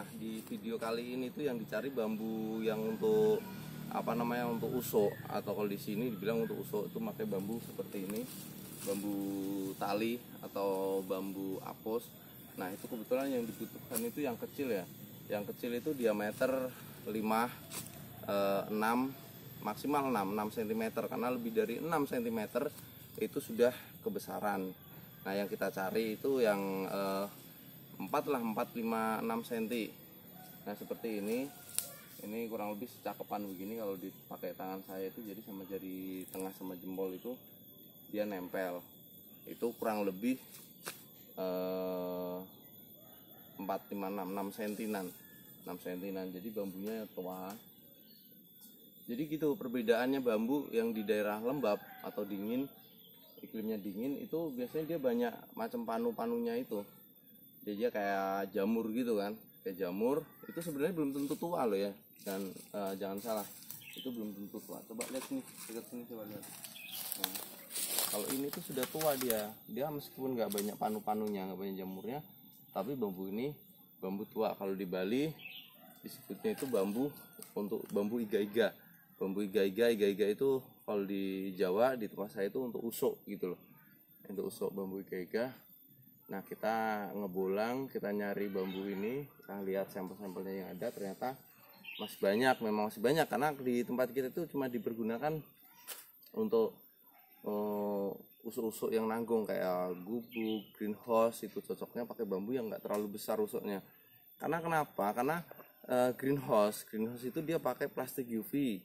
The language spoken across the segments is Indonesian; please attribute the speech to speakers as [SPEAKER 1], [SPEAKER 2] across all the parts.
[SPEAKER 1] Nah, di video kali ini tuh yang dicari bambu yang untuk untuk usuk, atau kalau di sini dibilang untuk usuk itu pakai bambu seperti ini, bambu tali atau bambu apus. Nah, itu kebetulan yang dibutuhkan itu yang kecil ya. Yang kecil itu diameter 5, 6, maksimal 6 cm, karena lebih dari 6 cm itu sudah kebesaran. Nah, yang kita cari itu yang 4 lah, 4, 5, 6 cm. Nah, seperti ini kurang lebih secakepan begini. Kalau dipakai tangan saya itu jadi sama jari tengah sama jempol itu dia nempel. Itu kurang lebih 4, 5, 6 cm-an. 6 cm. Jadi bambunya tua. Jadi gitu perbedaannya bambu yang di daerah lembab atau dingin, iklimnya dingin, itu biasanya dia banyak macam panu-panunya itu. Jadi dia kayak jamur gitu kan. Kayak jamur itu sebenarnya belum tentu tua loh ya. Dan jangan salah, itu belum tentu tua. Coba lihat sini, dekat sini coba lihat. Nah, kalau ini tuh sudah tua dia meskipun nggak banyak panu-panunya, nggak banyak jamurnya, tapi bambu ini bambu tua. Kalau di Bali disebutnya itu bambu untuk bambu iga-iga. Bambu iga-iga itu kalau di Jawa di tempat saya itu untuk usuk gitu loh. Untuk usuk bambu iga-iga. Nah, kita ngebolang, kita nyari bambu ini, kita lihat sampel-sampelnya yang ada, ternyata masih banyak, memang masih banyak, karena di tempat kita itu cuma dipergunakan untuk usuk-usuk yang nanggung kayak gubuk, greenhouse. Itu cocoknya pakai bambu yang nggak terlalu besar usuknya. Karena kenapa? Karena greenhouse itu dia pakai plastik UV.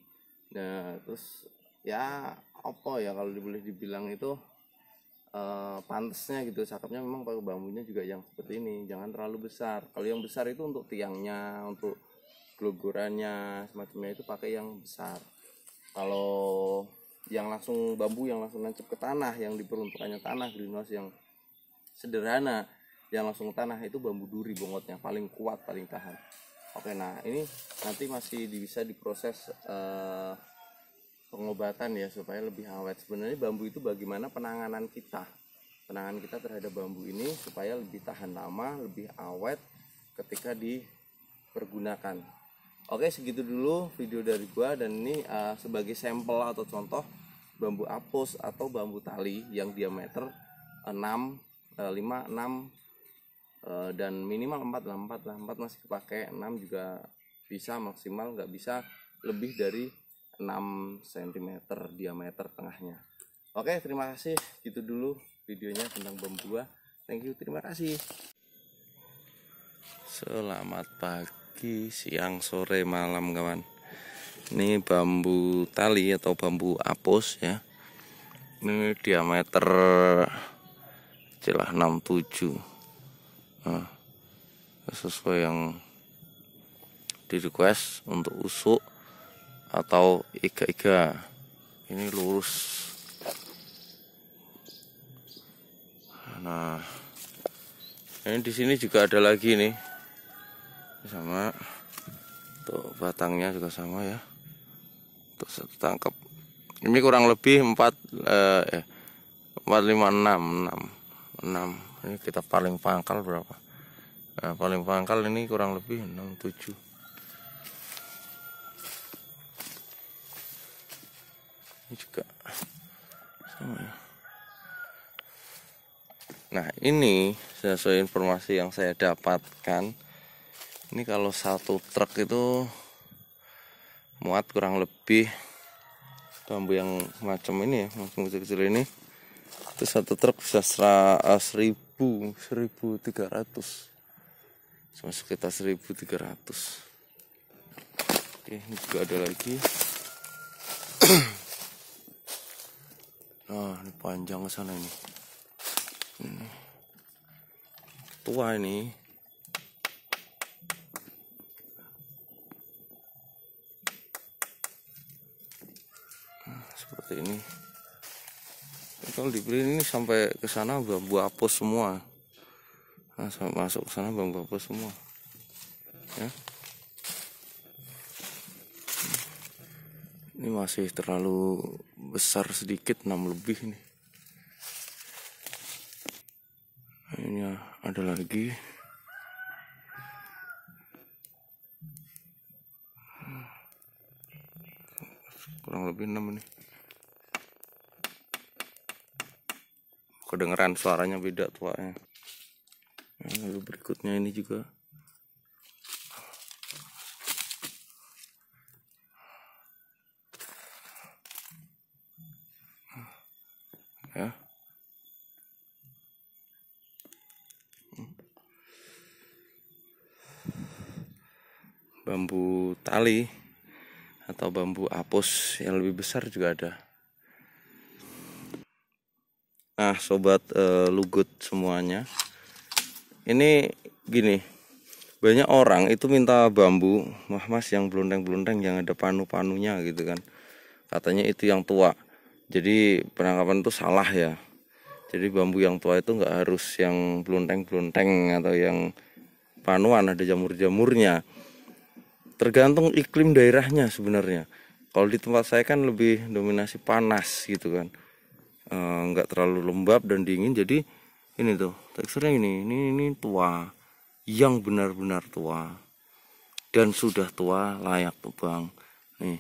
[SPEAKER 1] Nah, terus ya apa ya, kalau boleh dibilang itu pantasnya gitu, cakepnya memang pakai bambunya juga yang seperti ini, jangan terlalu besar. Kalau yang besar itu untuk tiangnya, untuk gelogorannya, semacamnya itu pakai yang besar. Kalau yang langsung bambu yang langsung nancep ke tanah, yang diperuntukannya tanah, greenhouse yang sederhana yang langsung ke tanah, itu bambu duri bongotnya paling kuat, paling tahan. Oke, nah ini nanti masih bisa diproses pengobatan ya supaya lebih awet. Sebenarnya bambu itu bagaimana penanganan kita terhadap bambu ini supaya lebih tahan lama, lebih awet ketika dipergunakan. Oke, segitu dulu video dari gua, dan ini sebagai sampel atau contoh bambu apus atau bambu tali yang diameter 6, 5, 6 dan minimal 4 lah, 4 masih kepake, 6 juga bisa, maksimal nggak bisa lebih dari 6 cm diameter tengahnya. Oke, terima kasih, gitu dulu videonya tentang bambu gua. Thank you, terima kasih. Selamat pagi, siang, sore, malam kawan. Ini bambu tali atau bambu apus ya. Ini diameter celah 67. Nah, sesuai yang di request untuk usuk atau iga-iga. Ini lurus. Nah, ini di sini juga ada lagi nih. Sama tuh, batangnya juga sama ya, tuh satu tangkap. Ini kurang lebih 4, 5, 6. Ini kita paling pangkal berapa? Nah, paling pangkal ini kurang lebih 6, 7. Ini juga sama ya. Nah, ini sesuai informasi yang saya dapatkan, ini kalau satu truk itu muat kurang lebih bambu yang macam ini ya, macam kecil-kecil ini, itu satu truk bisa 1.300, sama sekitar 1.300. Oke, ini juga ada lagi. Nah, ini panjang ke sana ini. Ini tua ini. Seperti ini. Kalau dibeli ini sampai ke sana bambu apus semua. Nah, sampai masuk ke sana bambu apus semua. Ya. Ini masih terlalu besar sedikit, 6 lebih nih. Ini ada lagi. kurang lebih 6 ini. Kedengeran suaranya beda tuanya. Lalu berikutnya ini juga. Ya. Bambu tali atau bambu apus yang lebih besar juga ada. Nah, sobat lugut semuanya, ini gini, banyak orang itu minta bambu, wah mas yang belundeng-belundeng yang ada panu-panunya gitu kan, katanya itu yang tua. Jadi penangkapan itu salah ya. Jadi bambu yang tua itu nggak harus yang belundeng-belundeng atau yang panuan, ada jamur-jamurnya. Tergantung iklim daerahnya sebenarnya. Kalau di tempat saya kan lebih dominasi panas gitu kan. Nggak terlalu lembab dan dingin, jadi ini tuh teksturnya ini tua, yang benar-benar tua dan sudah tua layak tebang. Nih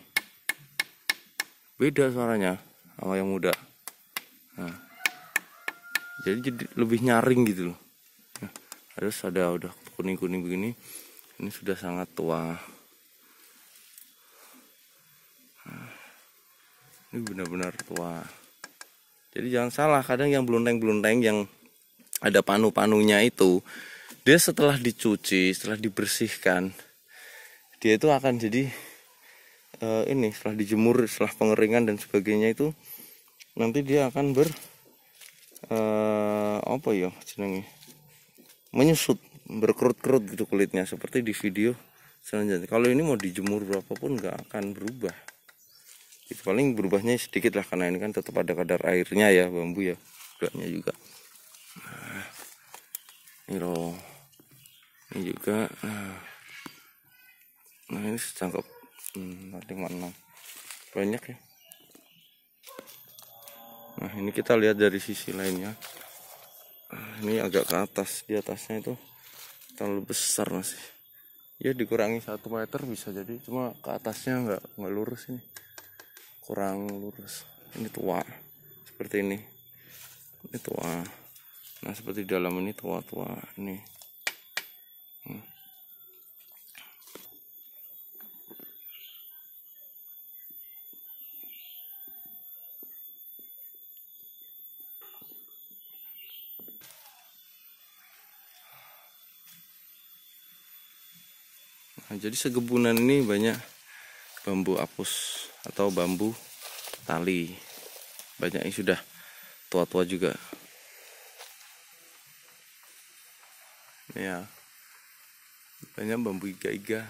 [SPEAKER 1] beda suaranya sama yang muda. Nah, jadi lebih nyaring gitu loh. Nah, harus ada udah kuning-kuning begini, ini sudah sangat tua. Nah, ini benar-benar tua. Jadi jangan salah, kadang yang belundeng-belundeng yang ada panu-panunya itu, dia setelah dicuci, setelah dibersihkan, dia itu akan jadi ini setelah dijemur, setelah pengeringan dan sebagainya itu, nanti dia akan apa ya jenenge, menyusut, berkerut-kerut gitu kulitnya seperti di video selanjutnya. Kalau ini mau dijemur berapapun nggak akan berubah. Itu paling berubahnya sedikit lah, karena ini kan tetap ada kadar airnya ya, bambu ya, gulanya juga. Nah, ini loh, ini juga. Nah ini secangkep 56 banyak ya. Nah ini kita lihat dari sisi lainnya. Ini agak ke atas, di atasnya itu terlalu besar masih. Ya dikurangi 1 meter bisa jadi, cuma ke atasnya nggak lurus ini. Kurang lurus. Ini tua seperti ini tua. Nah seperti di dalam ini tua-tua ini. Nah, jadi segebunan ini banyak bambu apus atau bambu tali, banyak yang sudah tua-tua juga. Ya, banyak bambu iga-iga,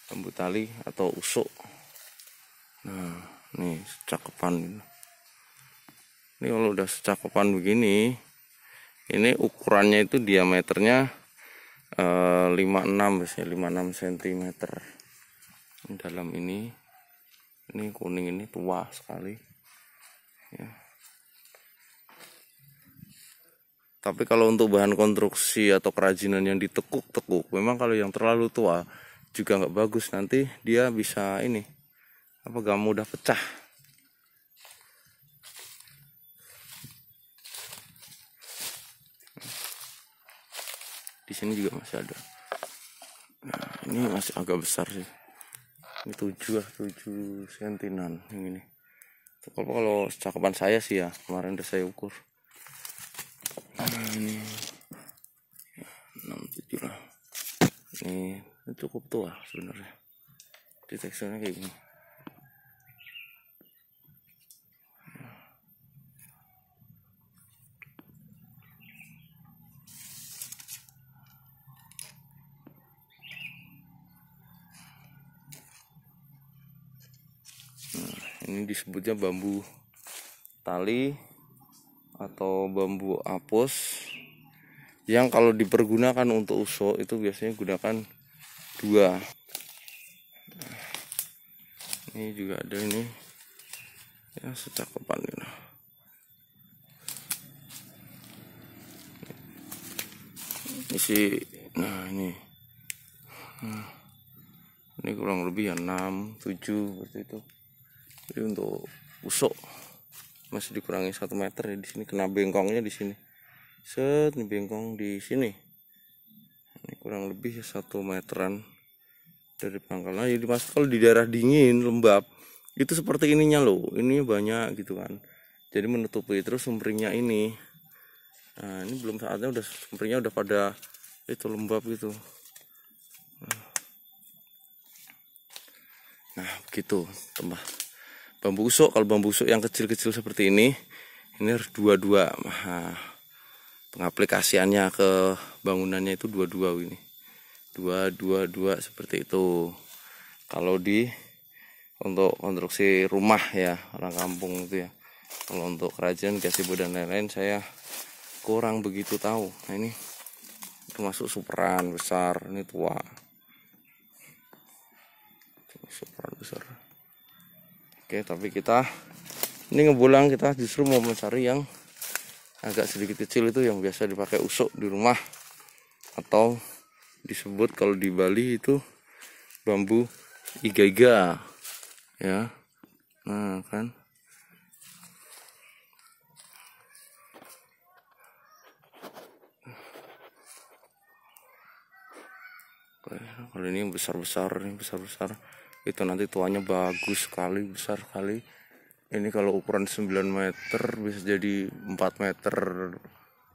[SPEAKER 1] bambu tali atau usuk. Nah, nih cakepan. Ini kalau udah secakepan begini, ini ukurannya itu diameternya 56 biasanya 56 cm. Dalam ini kuning ini tua sekali. Ya. Tapi kalau untuk bahan konstruksi atau kerajinan yang ditekuk-tekuk, memang kalau yang terlalu tua juga nggak bagus, nanti dia bisa ini apa gak mudah pecah. Di sini juga masih ada. Nah, ini masih agak besar sih. Ini 7 sentinan yang ini. Kalau cakapan saya sih ya, kemarin udah saya ukur. Nah, ini 6-7 lah. Ini cukup tua sebenarnya. Di teksturnya kayak gini. Ini disebutnya bambu tali atau bambu apus, yang kalau dipergunakan untuk usuk itu biasanya gunakan 2. Ini juga ada ini ya, secakepan ini. Isi, nah ini kurang lebih ya 6-7 seperti itu. Jadi untuk usuk masih dikurangi 1 meter ya. Di sini kena bengkongnya di sini. Set, ini bengkong di sini. Ini kurang lebih 1 meteran dari pangkalnya. Jadi mas kalau di daerah dingin lembab itu seperti ininya loh, ini banyak gitu kan. Jadi menutupi terus sumringnya ini. Nah ini belum saatnya, udah sumringnya udah pada itu lembab gitu. Nah begitu tambah bambu usuk. Kalau bambu usuk yang kecil-kecil seperti ini harus dua-dua. Nah, pengaplikasiannya ke bangunannya itu dua-dua ini. Dua seperti itu. Kalau untuk konstruksi rumah ya orang kampung itu ya. Kalau untuk kerajaan, gazebo dan lain-lain saya kurang begitu tahu. Nah ini termasuk superan besar, ini tua. Superan besar. Oke, tapi kita ini ngebulang, kita justru mau mencari yang agak sedikit kecil itu yang biasa dipakai usuk di rumah, atau disebut kalau di Bali itu bambu iga-iga ya. Nah kan kalau ini besar-besar itu nanti tuanya bagus sekali, besar sekali. Ini kalau ukuran 9 meter bisa jadi 4 meter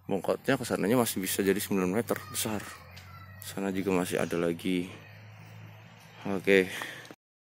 [SPEAKER 1] bongkotnya, kesananya masih bisa jadi 9 meter besar. Sana juga masih ada lagi. Oke.